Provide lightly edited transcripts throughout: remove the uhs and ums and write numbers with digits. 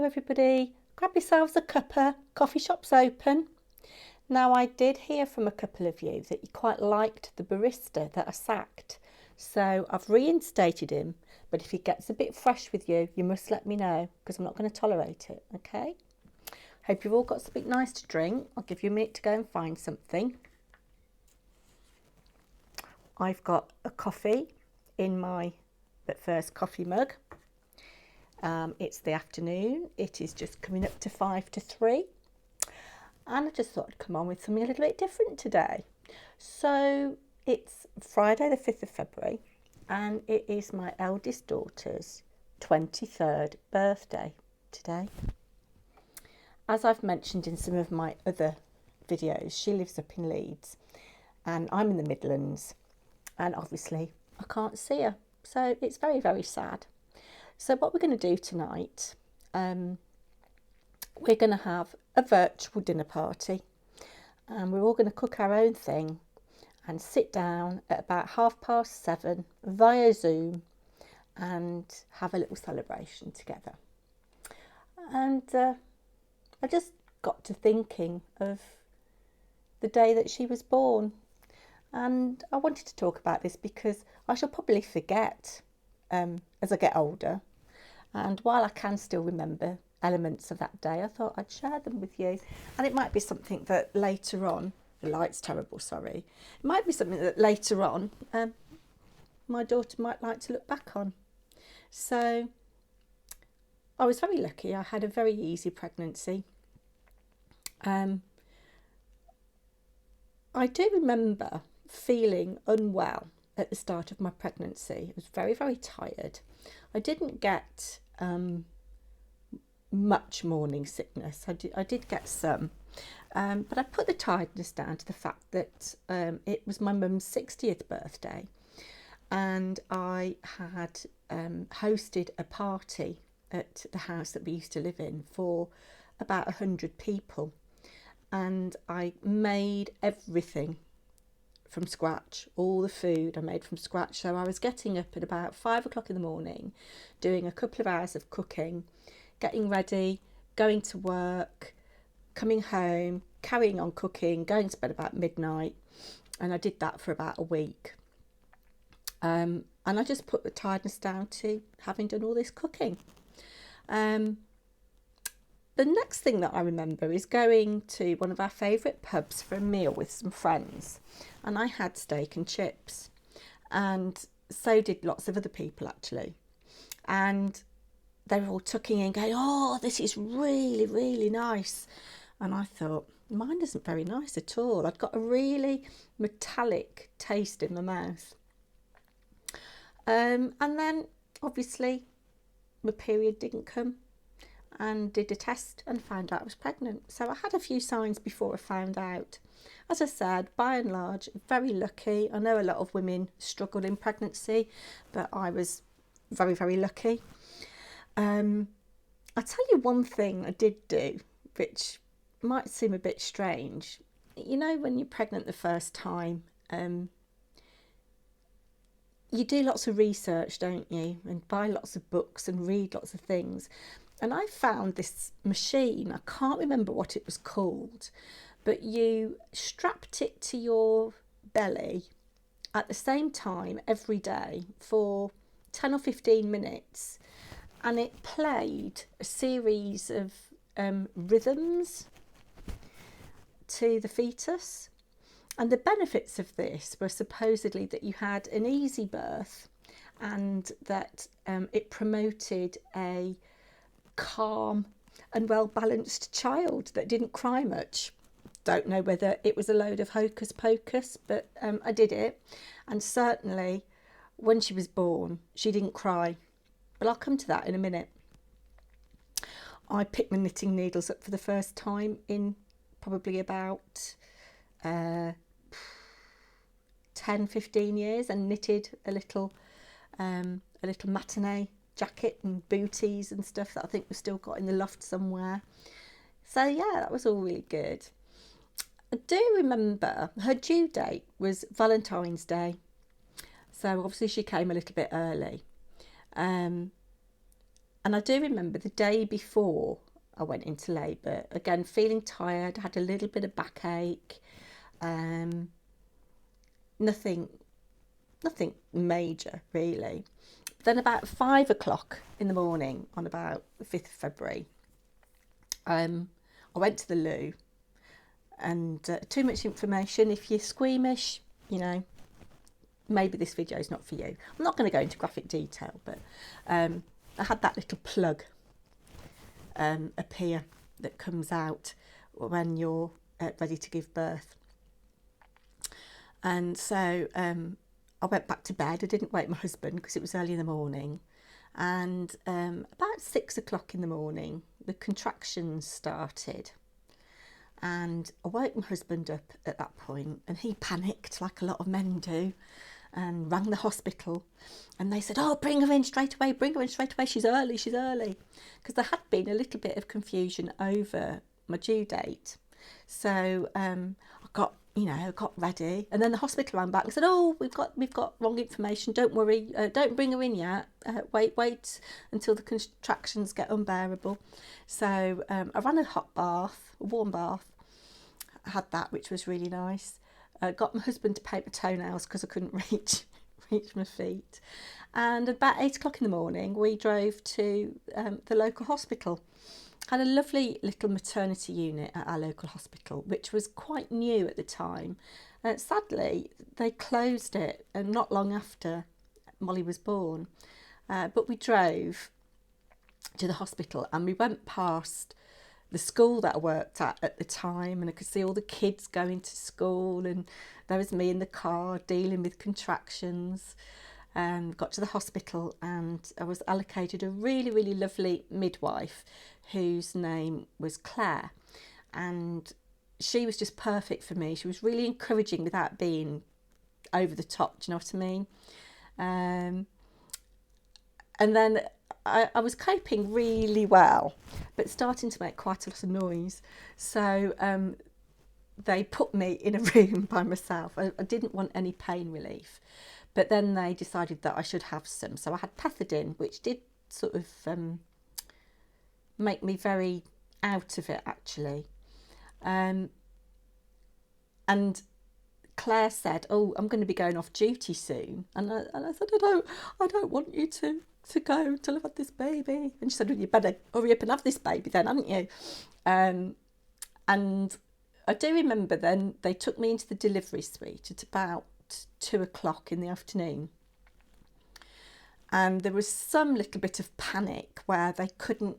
Hello everybody, grab yourselves a cuppa, coffee shop's open. Now I did hear from a couple of you that you quite liked the barista that I sacked, so I've reinstated him, but if he gets a bit fresh with you, you must let me know because I'm not going to tolerate it, okay? Hope you've all got something nice to drink. I'll give you a minute to go and find something. I've got a coffee in my first coffee mug. It's the afternoon, it is just coming up to 5 to 3, and I just thought I'd come on with something a little bit different today. So it's Friday the 5th of February and it is my eldest daughter's 23rd birthday today. As I've mentioned in some of my other videos, she lives up in Leeds and I'm in the Midlands, and obviously I can't see her, so it's very, very sad. So what we're going to do tonight, we're going to have a virtual dinner party, and we're all going to cook our own thing and sit down at about 7:30 via Zoom and have a little celebration together. And I just got to thinking of the day that she was born, and I wanted to talk about this because I shall probably forget as I get older. And while I can still remember elements of that day, I thought I'd share them with you. And it might be something that later on, the light's terrible, sorry. It might be something that later on my daughter might like to look back on. So I was very lucky. I had a very easy pregnancy. I do remember feeling unwell at the start of my pregnancy. I was very, very tired. I didn't get much morning sickness. I did get some, but I put the tiredness down to the fact that it was my mum's 60th birthday, and I had hosted a party at the house that we used to live in for about 100 people, and I made everything from scratch. All the food I made from scratch. So I was getting up at about 5 o'clock in the morning, doing a couple of hours of cooking, getting ready, going to work, coming home, carrying on cooking, going to bed about midnight, and I did that for about a week. And I just put the tiredness down to having done all this cooking. The next thing that I remember is going to one of our favourite pubs for a meal with some friends, and I had steak and chips, and so did lots of other people actually, and they were all tucking in going, "Oh, this is really, really nice," and I thought, mine isn't very nice at all. I'd got a really metallic taste in my mouth, and then obviously my period didn't come, and did a test and found out I was pregnant. So I had a few signs before I found out. As I said, by and large, very lucky. I know a lot of women struggle in pregnancy, but I was very, very lucky. I'll tell you one thing I did do, which might seem a bit strange. You know, when you're pregnant the first time, you do lots of research, don't you? And buy lots of books and read lots of things. And I found this machine, I can't remember what it was called, but you strapped it to your belly at the same time every day for 10 or 15 minutes, and it played a series of rhythms to the fetus. And the benefits of this were supposedly that you had an easy birth, and that it promoted a calm and well-balanced child that didn't cry much. Don't know whether it was a load of hocus pocus, but I did it, and certainly when she was born she didn't cry, but I'll come to that in a minute. I picked my knitting needles up for the first time in probably about 10-15 years, and knitted a little matinee jacket and booties and stuff that I think we've still got in the loft somewhere. So yeah, that was all really good. I do remember her due date was Valentine's Day, so obviously she came a little bit early. And I do remember the day before I went into labour, again feeling tired, had a little bit of backache, nothing major really. Then about 5 o'clock in the morning on about the 5th of February, I went to the loo, and too much information. If you're squeamish, maybe this video is not for you. I'm not going to go into graphic detail, but I had that little plug appear that comes out when you're ready to give birth. And so I went back to bed. I didn't wake my husband because it was early in the morning. And about 6 o'clock in the morning, the contractions started. And I woke my husband up at that point, and he panicked like a lot of men do and rang the hospital. And they said, "Oh, bring her in straight away, she's early. Because there had been a little bit of confusion over my due date. So I got ready, and then the hospital ran back and said, "Oh, we've got wrong information. Don't worry, don't bring her in yet. Wait until the contractions get unbearable." So I ran a warm bath. I had that, which was really nice. Got my husband to paint my toenails because I couldn't reach my feet. And about 8 o'clock in the morning, we drove to the local hospital. Had a lovely little maternity unit at our local hospital, which was quite new at the time. Sadly, they closed it, and not long after Molly was born. But we drove to the hospital, and we went past the school that I worked at the time, and I could see all the kids going to school, and there was me in the car dealing with contractions. Got to the hospital, and I was allocated a really, really lovely midwife whose name was Claire, and she was just perfect for me. She was really encouraging without being over the top, do you know what I mean? And then I was coping really well, but starting to make quite a lot of noise. So they put me in a room by myself. I didn't want any pain relief. But then they decided that I should have some. So I had pethidine, which did sort of make me very out of it, actually. And Claire said, "Oh, I'm going to be going off duty soon." And I said, I don't want you to go until I've had this baby. And she said, "Well, you better hurry up and have this baby then, haven't you?" And I do remember then they took me into the delivery suite at about 2 o'clock in the afternoon, and there was some little bit of panic where they couldn't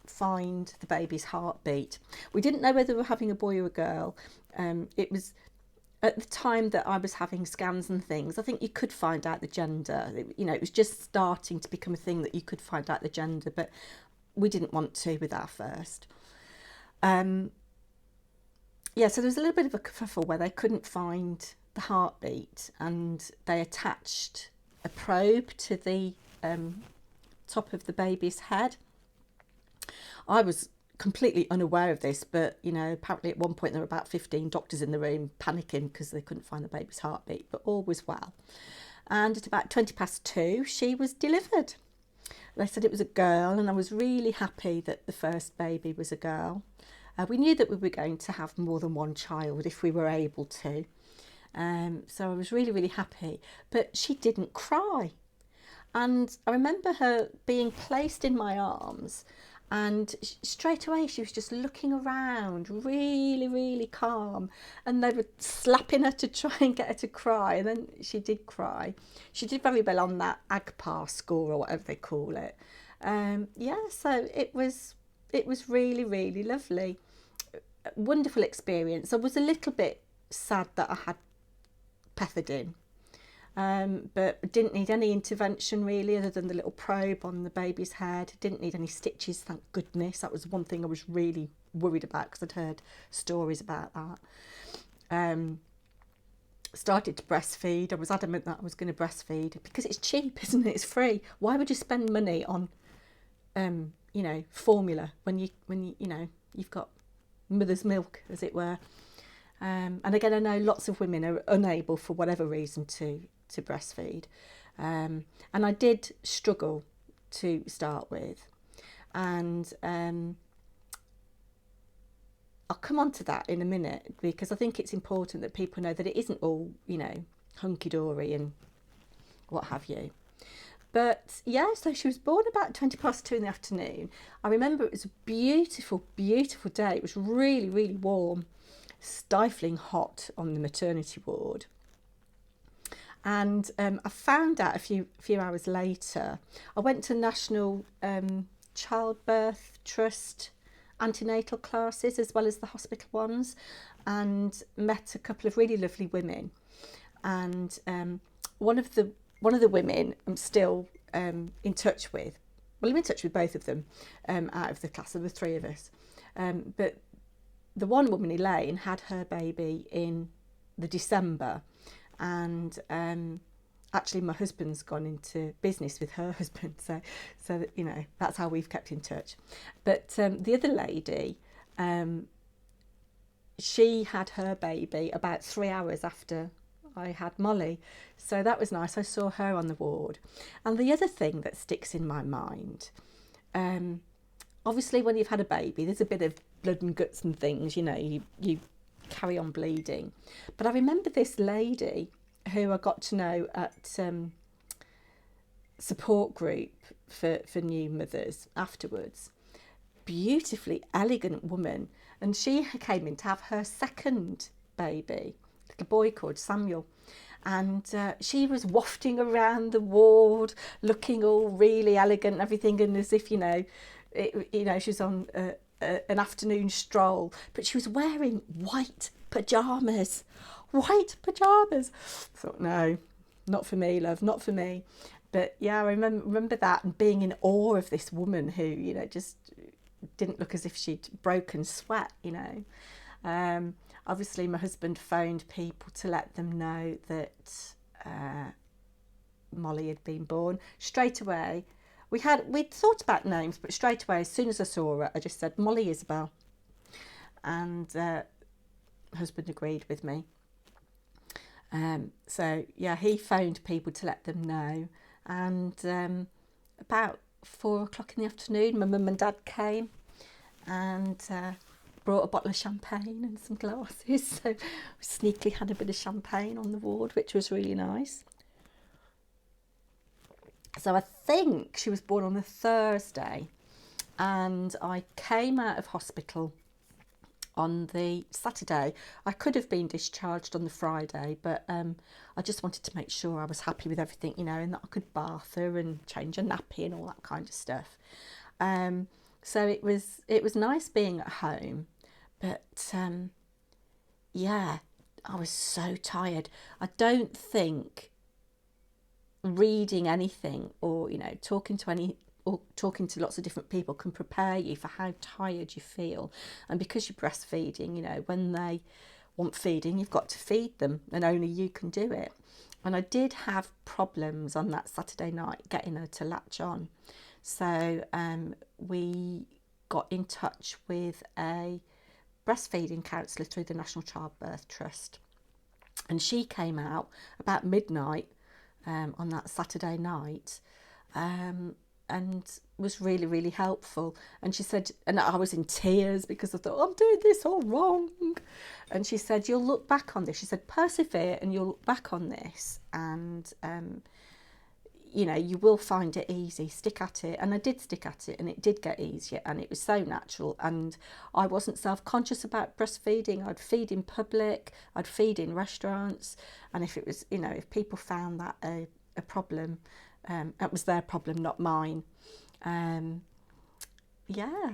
find the baby's heartbeat. We didn't know whether we were having a boy or a girl. It was at the time that I was having scans and things. I think you could find out the gender. It was just starting to become a thing that you could find out the gender, but we didn't want to with our first. So there was a little bit of a kerfuffle where they couldn't find the heartbeat, and they attached a probe to the top of the baby's head. I was completely unaware of this, but apparently at one point there were about 15 doctors in the room panicking because they couldn't find the baby's heartbeat, but all was well. And at about 2:20, she was delivered. They said it was a girl, and I was really happy that the first baby was a girl. We knew that we were going to have more than one child if we were able to. So I was really, really happy. But she didn't cry. And I remember her being placed in my arms, and straight away she was just looking around, really, really calm. And they were slapping her to try and get her to cry. And then she did cry. She did very well on that AGPA score, or whatever they call it. So it was really, really lovely. Wonderful experience. I was a little bit sad that I had pethidine, but didn't need any intervention really, other than the little probe on the baby's head. Didn't need any stitches, thank goodness. That was one thing I was really worried about, because I'd heard stories about that. Started to breastfeed. I was adamant that I was going to breastfeed because it's cheap, isn't it? It's free. Why would you spend money on formula when you've got mother's milk, as it were? And again, I know lots of women are unable for whatever reason to breastfeed. And I did struggle to start with. And I'll come on to that in a minute, because I think it's important that people know that it isn't all, hunky-dory and what have you. But yeah, so she was born about 2:20 in the afternoon. I remember it was a beautiful, beautiful day. It was really, really warm, stifling hot on the maternity ward. And I found out a few hours later. I went to National Childbirth Trust antenatal classes as well as the hospital ones, and met a couple of really lovely women. And one of the women I'm still in touch with. Well, I'm in touch with both of them out of the class of the three of us. But the one woman, Elaine, had her baby in the December, and actually my husband's gone into business with her husband, so that that's how we've kept in touch. But the other lady, she had her baby about 3 hours after I had Molly, so that was nice. I saw her on the ward. And the other thing that sticks in my mind, obviously when you've had a baby, there's a bit of blood and guts and things, you carry on bleeding. But I remember this lady who I got to know at support group for new mothers afterwards. Beautifully elegant woman, and she came in to have her second baby, little boy called Samuel, and she was wafting around the ward looking all really elegant and everything, and as if she was on an afternoon stroll, but she was wearing white pyjamas. I thought, no, not for me, love, not for me. But yeah, I remember that, and being in awe of this woman who just didn't look as if she'd broken sweat. Obviously my husband phoned people to let them know that Molly had been born. Straight away, we'd thought about names, but straight away, as soon as I saw her, I just said Molly Isabel, and husband agreed with me. So yeah, he phoned people to let them know, and about 4:00 in the afternoon, my mum and dad came and brought a bottle of champagne and some glasses. So we sneakily had a bit of champagne on the ward, which was really nice. So I think she was born on a Thursday, and I came out of hospital on the Saturday. I could have been discharged on the Friday, but I just wanted to make sure I was happy with everything, and that I could bath her and change her nappy and all that kind of stuff. So it was nice being at home, but yeah, I was so tired. I don't think reading anything or talking to lots of different people can prepare you for how tired you feel. And because you're breastfeeding, when they want feeding, you've got to feed them, and only you can do it. And I did have problems on that Saturday night getting her to latch on. So we got in touch with a breastfeeding counsellor through the National Childbirth Trust, and she came out about midnight on that Saturday night, and was really, really helpful. And she said, and I was in tears because I thought, I'm doing this all wrong. And she said, you'll look back on this. She said, persevere and you'll look back on this, and you will find it easy. Stick at it. And I did stick at it, and it did get easier, and it was so natural, and I wasn't self-conscious about breastfeeding. I'd feed in public, I'd feed in restaurants, and if it was, if people found that a problem, it was their problem, not mine.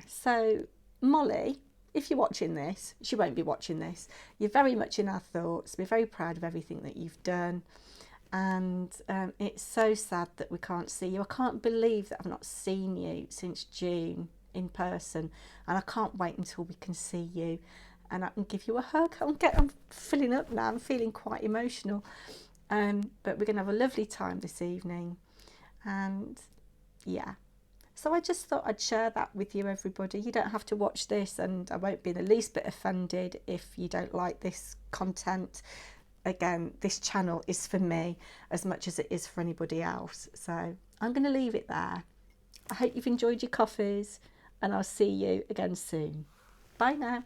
So Molly, if you're watching this, she won't be watching this, you're very much in our thoughts. We're very proud of everything that you've done, and it's so sad that we can't see you. I can't believe that I've not seen you since June in person, and I can't wait until we can see you and I can give you a hug. I'm filling up now, I'm feeling quite emotional, but we're going to have a lovely time this evening. And yeah, so I just thought I'd share that with you, everybody. You don't have to watch this, and I won't be the least bit offended if you don't like this content. Again, this channel is for me as much as it is for anybody else. So I'm going to leave it there. I hope you've enjoyed your coffees, and I'll see you again soon. Bye now.